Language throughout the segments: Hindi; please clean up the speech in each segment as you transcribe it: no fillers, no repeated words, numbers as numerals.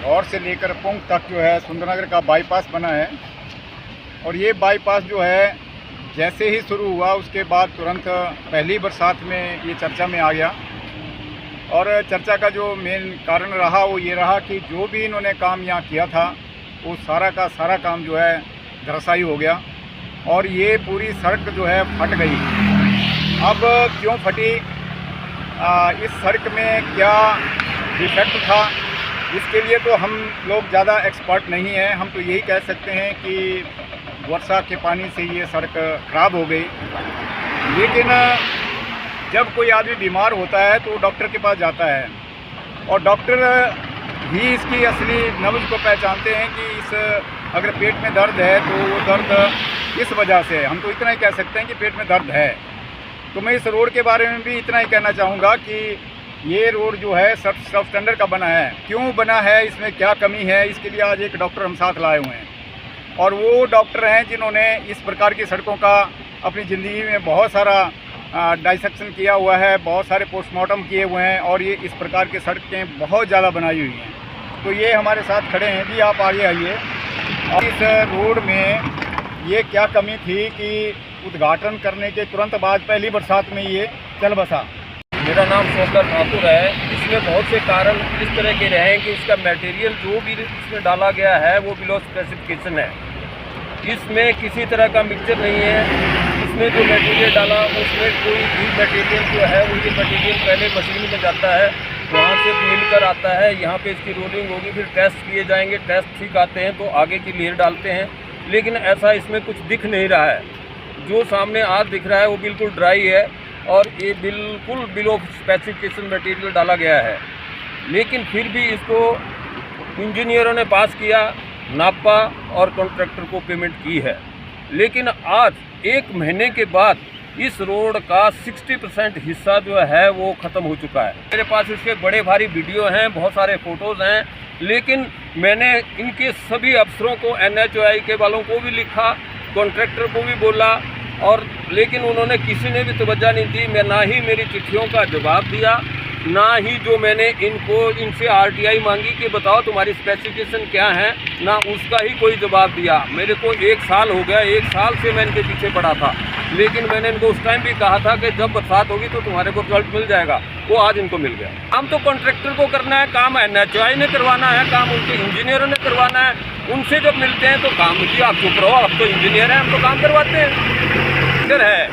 और से लेकर पुंग तक जो है सुंदरनगर का बाईपास बना है। और ये बाईपास जो है जैसे ही शुरू हुआ उसके बाद तुरंत पहली बरसात में ये चर्चा में आ गया। और चर्चा का जो मेन कारण रहा वो ये रहा कि जो भी इन्होंने काम यहाँ किया था वो सारा का सारा काम जो है धराशायी हो गया और ये पूरी सड़क जो है फट गई। अब क्यों फटी, इस सड़क में क्या डिफेक्ट था, इसके लिए तो हम लोग ज़्यादा एक्सपर्ट नहीं हैं। हम तो यही कह सकते हैं कि वर्षा के पानी से ये सड़क ख़राब हो गई। लेकिन जब कोई आदमी बीमार होता है तो डॉक्टर के पास जाता है और डॉक्टर ही इसकी असली नब्ज़ को पहचानते हैं कि इस अगर पेट में दर्द है तो वो दर्द इस वजह से है। हम तो इतना ही कह सकते हैं कि पेट में दर्द है। तो मैं इस रोड के बारे में भी इतना ही कहना चाहूँगा कि ये रोड जो है सब स्टैंडर्ड का बना है। क्यों बना है, इसमें क्या कमी है, इसके लिए आज एक डॉक्टर हम साथ लाए हुए हैं। और वो डॉक्टर हैं जिन्होंने इस प्रकार की सड़कों का अपनी ज़िंदगी में बहुत सारा डाइसेक्शन किया हुआ है, बहुत सारे पोस्टमार्टम किए हुए हैं और ये इस प्रकार की सड़कें बहुत ज़्यादा बनाई हुई हैं। तो ये हमारे साथ खड़े हैं। जी आप आगे आइए। और इस रोड में ये क्या कमी थी कि उद्घाटन करने के तुरंत बाद पहली बरसात में ये चल बसा। मेरा नाम शौकत ठाकुर है। इसमें बहुत से कारण इस तरह के रहे हैं कि इसका मटेरियल जो भी इसमें डाला गया है वो बिलो स्पेसिफिकेशन है। इसमें किसी तरह का मिक्सचर नहीं है। इसमें जो मटेरियल डाला उसमें कोई भी मटेरियल जो है वो ये मटेरियल पहले मशीन में जाता है, वहाँ से मिलकर आता है, यहाँ पे इसकी रोलिंग होगी, फिर टेस्ट किए जाएंगे। टेस्ट ठीक आते हैं तो आगे की लेयर डालते हैं। लेकिन ऐसा इसमें कुछ दिख नहीं रहा है। जो सामने आज दिख रहा है वो बिल्कुल ड्राई है और ये बिल्कुल बिलो स्पेसिफिकेशन मटेरियल डाला गया है। लेकिन फिर भी इसको इंजीनियरों ने पास किया, नापा और कॉन्ट्रैक्टर को पेमेंट की है। लेकिन आज 1 महीने के बाद इस रोड का 60% हिस्सा जो है वो ख़त्म हो चुका है। मेरे पास इसके बड़े भारी वीडियो हैं, बहुत सारे फ़ोटोज़ हैं। लेकिन मैंने इनके सभी अफसरों को, NHAI के वालों को भी लिखा, कॉन्ट्रैक्टर को भी बोला और लेकिन उन्होंने किसी ने भी तवज्जो नहीं दी। मैं ना ही मेरी चिट्ठियों का जवाब दिया, ना ही जो मैंने इनसे RTI मांगी कि बताओ तुम्हारी स्पेसिफिकेशन क्या है, ना उसका ही कोई जवाब दिया। मेरे को 1 साल हो गया, 1 साल से मैं इनके पीछे पड़ा था। लेकिन मैंने इनको उस टाइम भी कहा था कि जब बरसात होगी तो तुम्हारे को रिजल्ट मिल जाएगा। वो आज इनको मिल गया। काम तो कॉन्ट्रैक्टर को करना है, काम NHAI ने करवाना है, काम उनके इंजीनियरों ने करवाना है। उनसे जब मिलते हैं तो काम की आप चुप रहो, अब तो इंजीनियर हैं, हम तो काम करवाते हैं। इधर है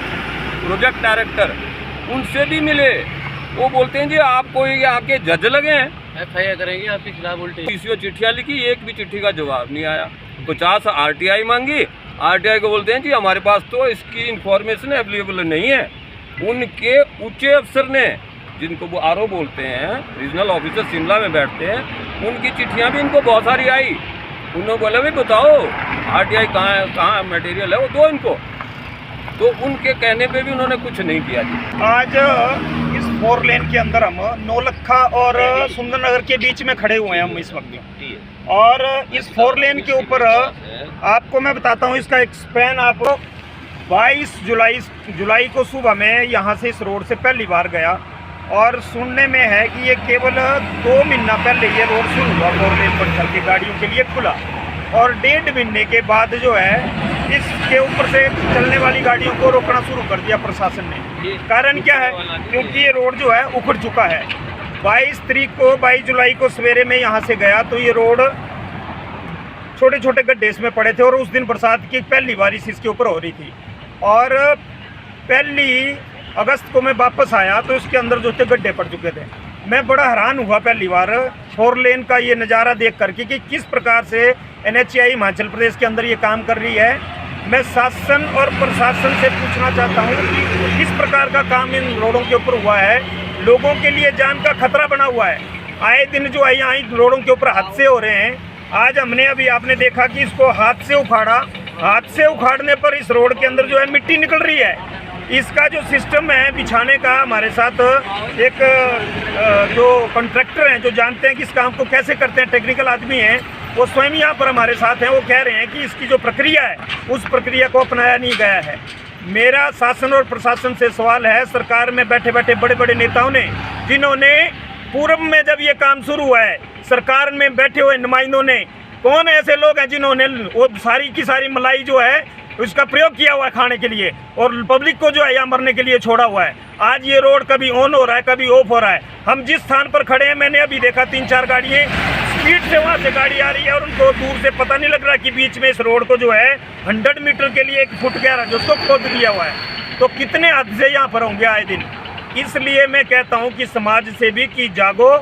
प्रोजेक्ट डायरेक्टर, उनसे भी मिले, वो बोलते हैं जी आपको ये आके जज लगे हैं, FIR करेंगे आपके खिलाफ उल्टे। PCO चिट्ठियाँ लिखी, एक भी चिट्ठी का जवाब नहीं आया। 50 RTI मांगी, RTI को बोलते हैं जी हमारे पास तो इसकी इंफॉर्मेशन अवेलेबल नहीं है। उनके ऊंचे अफसर ने, जिनको वो RO बोलते हैं, रीजनल ऑफिसर शिमला में बैठते हैं, उनकी चिट्ठियाँ भी इनको बहुत सारी आई। उन्होंने बोला भाई बताओ RTI कहाँ मटेरियल है, वो दो इनको। तो उनके कहने पे भी उन्होंने कुछ नहीं किया जी। आज इस 4 लेन के अंदर हम नौलखा और सुंदरनगर के बीच में खड़े हुए हैं हम इस वक्त। और इस 4 लेन के ऊपर आपको मैं बताता हूँ, इसका एक स्पैन आपको 22 जुलाई को सुबह में यहाँ से इस रोड से पहली बार गया और सुनने में है कि ये केवल 2 महीना पहले ये रोड शुरू हुआ 4 लेन पर चल के गाड़ियों के लिए खुला और 1.5 महीने के बाद जो है इसके ऊपर से चलने वाली गाड़ियों को रोकना शुरू कर दिया प्रशासन ने। कारण क्या है, क्योंकि ये रोड जो है उखड़ चुका है। 22 जुलाई को सवेरे में यहाँ से गया तो ये रोड छोटे छोटे गड्ढे इसमें पड़े थे और उस दिन बरसात की पहली बारिश इसके ऊपर हो रही थी। और 1 अगस्त को मैं वापस आया तो इसके अंदर जो थे गड्ढे पड़ चुके थे। मैं बड़ा हैरान हुआ पहली बार 4 लेन का ये नज़ारा देख करके कि किस प्रकार से NHAI हिमाचल प्रदेश के अंदर ये काम कर रही है। मैं शासन और प्रशासन से पूछना चाहता हूँ कि किस प्रकार का काम इन रोडों के ऊपर हुआ है। लोगों के लिए जान का खतरा बना हुआ है। आए दिन जो है यहाँ रोडों के ऊपर हादसे हो रहे हैं। आज हमने अभी आपने देखा कि इसको हाथ से उखाड़ा, हाथ से उखाड़ने पर इस रोड के अंदर जो है मिट्टी निकल रही है। इसका जो सिस्टम है बिछाने का, हमारे साथ एक जो कॉन्ट्रैक्टर हैं जो जानते हैं कि इस काम को कैसे करते हैं, टेक्निकल आदमी हैं, वो स्वयं यहाँ पर हमारे साथ हैं। वो कह रहे हैं कि इसकी जो प्रक्रिया है उस प्रक्रिया को अपनाया नहीं गया है। मेरा शासन और प्रशासन से सवाल है, सरकार में बैठे बैठे बड़े बड़े नेताओं ने जिन्होंने पूर्व में जब ये काम शुरू हुआ है, सरकार में बैठे हुए नुमाइंदों ने, कौन ऐसे लोग हैं जिन्होंने वो सारी की सारी मलाई जो है उसका प्रयोग किया हुआ है खाने के लिए, और पब्लिक को जो है यहाँ मरने के लिए छोड़ा हुआ है। आज ये रोड कभी ऑन हो रहा है, कभी ऑफ हो रहा है। हम जिस स्थान पर खड़े हैं, मैंने अभी देखा 3-4 गाड़ियाँ स्पीड से वहाँ से गाड़ी आ रही है, और उनको दूर से पता नहीं लग रहा कि बीच में इस रोड को जो है 100 मीटर के लिए 1 फुट गहरा जो उसको खोद दिया हुआ है। तो कितने हादसे यहाँ पर होंगे आए दिन। इसलिए मैं कहता हूँ कि समाज सेवी की जागो,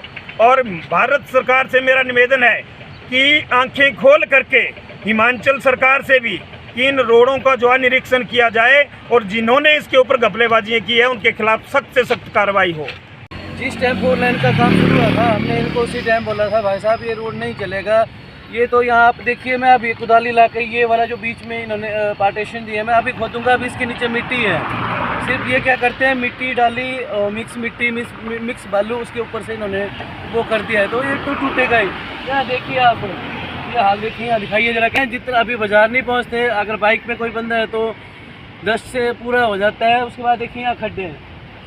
और भारत सरकार से मेरा निवेदन है कि आंखें खोल करके हिमाचल सरकार से भी कि इन रोडों का जो है निरीक्षण किया जाए, और जिन्होंने इसके ऊपर घपलेबाजियाँ की है उनके खिलाफ सख्त से सख्त कार्रवाई हो। जिस टाइम 4 लेन का काम शुरू हुआ था, हमने इनको उसी टाइम बोला था भाई साहब ये रोड नहीं चलेगा। ये तो यहाँ आप देखिए, मैं अभी कुदाली ला के ये वाला जो बीच में इन्होंने पार्टीशन दिया, मैं अभी खोदूंगा। अभी इसके नीचे मिट्टी है, सिर्फ ये क्या करते हैं मिट्टी डाली, मिक्स मिट्टी मिक्स बालू उसके ऊपर से इन्होंने वो कर दिया है, तो ये तो टूटेगा ही। यहाँ देखिए आप, ये हाल देखिए, यहाँ दिखाइए जरा। क्या जितना अभी बाजार नहीं पहुँचते, अगर बाइक पे कोई बंदा है तो 10 से पूरा हो जाता है। उसके बाद देखिए यहाँ खड्डे हैं।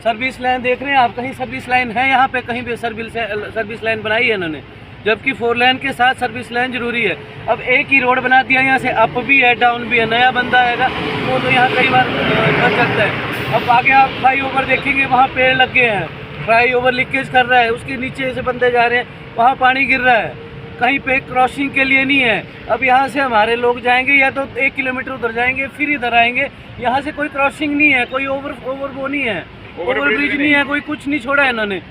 सर्विस लाइन देख रहे हैं आप, कहीं सर्विस लाइन है यहाँ पे, कहीं पे सर्विस लाइन बनाई है इन्होंने, जबकि 4 लेन के साथ सर्विस लाइन जरूरी है। अब एक ही रोड बना दिया, यहाँ से अप भी है डाउन भी है। नया बंदा आएगा वो तो यहाँ कई बार फंस सकता है। अब आगे आप फ्लाई ओवर देखेंगे, वहाँ पेड़ लग गए हैं, फ्लाई ओवर लीकेज कर रहा है, उसके नीचे से बंदे जा रहे हैं, वहाँ पानी गिर रहा है, कहीं पे क्रॉसिंग के लिए नहीं है। अब यहाँ से हमारे लोग जाएंगे या तो 1 किलोमीटर उधर जाएंगे फिर इधर आएंगे, यहाँ से कोई क्रॉसिंग नहीं है, कोई ओवर वो नहीं है, ओवरब्रिज नहीं है, कोई कुछ नहीं छोड़ा है इन्होंने।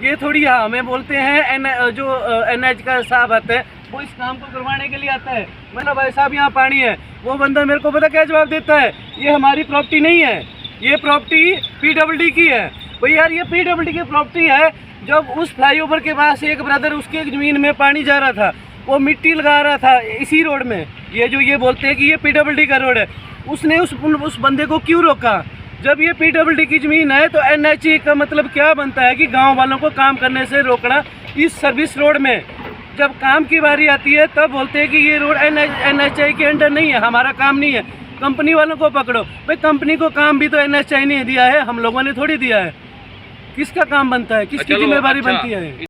ये थोड़ी हमें बोलते हैं जो NH का साहब आता है वो इस काम को करवाने के लिए आता है। मतलब भाई साहब यहाँ पानी है, वो बंदा मेरे को पता क्या जवाब देता है, ये हमारी प्रॉपर्टी नहीं है, ये प्रॉपर्टी PWD की है। भाई यार ये PWD की प्रॉपर्टी है। जब उस फ्लाईओवर के पास एक ब्रदर उसके ज़मीन में पानी जा रहा था, वो मिट्टी लगा रहा था इसी रोड में, ये जो ये बोलते हैं कि ये PWD का रोड है, उसने उस बंदे को क्यों रोका? जब ये PWD की ज़मीन है तो NH का मतलब क्या बनता है कि गांव वालों को काम करने से रोकना इस सर्विस रोड में। जब काम की बारी आती है तब बोलते हैं कि ये रोड NHI के अंडर नहीं है, हमारा काम नहीं है, कंपनी वालों को पकड़ो। भाई कंपनी को काम भी तो NHI ने दिया है, हम लोगों ने थोड़ी दिया है। किसका काम बनता है, किसकी जिम्मेदारी बनती है?